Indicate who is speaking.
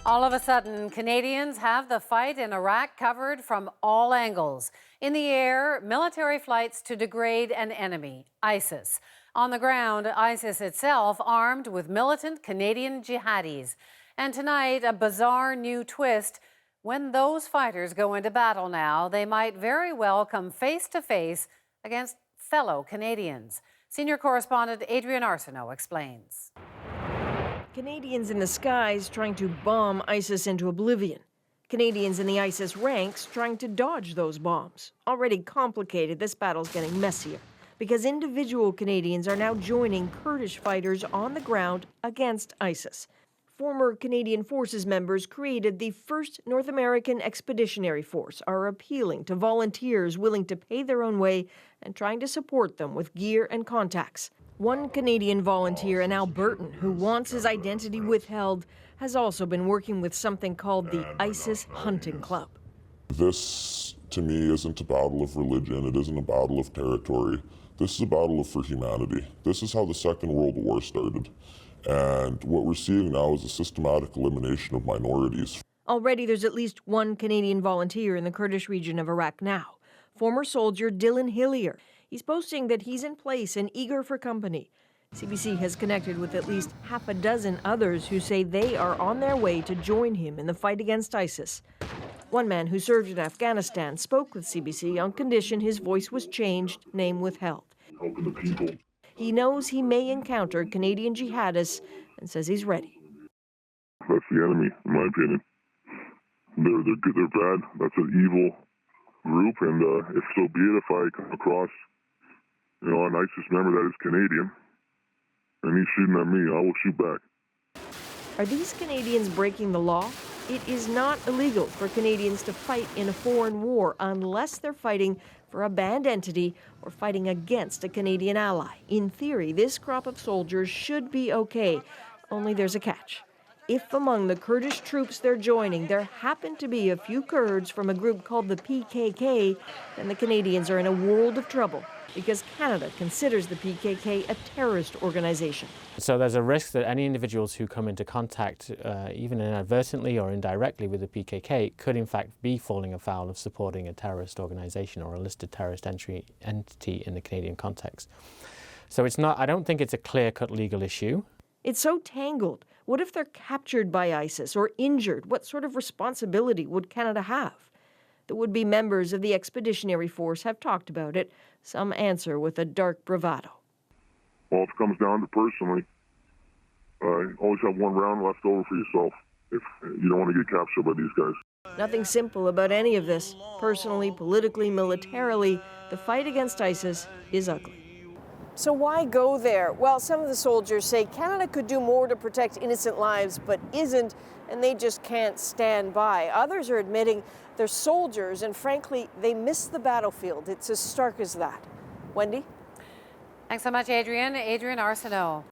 Speaker 1: All of a sudden, Canadians have the fight in Iraq covered from all angles. In the air, military flights to degrade an enemy, ISIS. On the ground, ISIS itself armed with militant Canadian jihadis. And tonight, a bizarre new twist. When those fighters go into battle now, they might very well come face to face against fellow Canadians. Senior correspondent Adrian Arsenault explains.
Speaker 2: Canadians in the skies trying to bomb ISIS into oblivion. Canadians in the ISIS ranks trying to dodge those bombs. Already complicated, this battle's getting messier because individual Canadians are now joining Kurdish fighters on the ground against ISIS. Former Canadian Forces members created the first North American Expeditionary Force, are appealing to volunteers willing to pay their own way and trying to support them with gear and contacts. One Canadian volunteer in Alberta who wants his identity withheld has also been working with something called the ISIS Hunting Club.
Speaker 3: This, to me, isn't a battle of religion. It isn't a battle of territory. This is a battle for humanity. This is how the Second World War started. And what we're seeing now is a systematic elimination of minorities.
Speaker 2: Already there's at least one Canadian volunteer in the Kurdish region of Iraq now. Former soldier Dylan Hillier. He's boasting that he's in place and eager for company. CBC has connected with at least half a dozen others who say they are on their way to join him in the fight against ISIS. One man who served in Afghanistan spoke with CBC on condition his voice was changed, name withheld.
Speaker 3: Helping the people.
Speaker 2: He knows he may encounter Canadian jihadists and says he's ready.
Speaker 3: That's the enemy, in my opinion. They're good, they're bad. That's an evil group, and if so be it, if I come across an ISIS member that is Canadian, and he's shooting at me, I will shoot back.
Speaker 2: Are these Canadians breaking the law? It is not illegal for Canadians to fight in a foreign war unless they're fighting for a banned entity or fighting against a Canadian ally. In theory, this crop of soldiers should be okay, only there's a catch. If among the Kurdish troops they're joining there happen to be a few Kurds from a group called the PKK, then the Canadians are in a world of trouble because Canada considers the PKK a terrorist organization.
Speaker 4: So there's a risk that any individuals who come into contact, even inadvertently or indirectly with the PKK, could in fact be falling afoul of supporting a terrorist organization or a listed terrorist entity in the Canadian context. So it's not, I don't think it's a clear-cut legal issue.
Speaker 2: It's so tangled. What if they're captured by ISIS or injured? What sort of responsibility would Canada have? The would-be members of the Expeditionary Force have talked about it. Some answer with a dark bravado.
Speaker 3: Well, if it comes down to personally, always have one round left over for yourself if you don't want to get captured by these guys.
Speaker 2: Nothing simple about any of this. Personally, politically, militarily, the fight against ISIS is ugly. So why go there? Well, some of the soldiers say Canada could do more to protect innocent lives, but isn't, and they just can't stand by. Others are admitting they're soldiers, and frankly, they miss the battlefield. It's as stark as that. Wendy?
Speaker 1: Thanks so much, Adrian. Adrian Arsenault.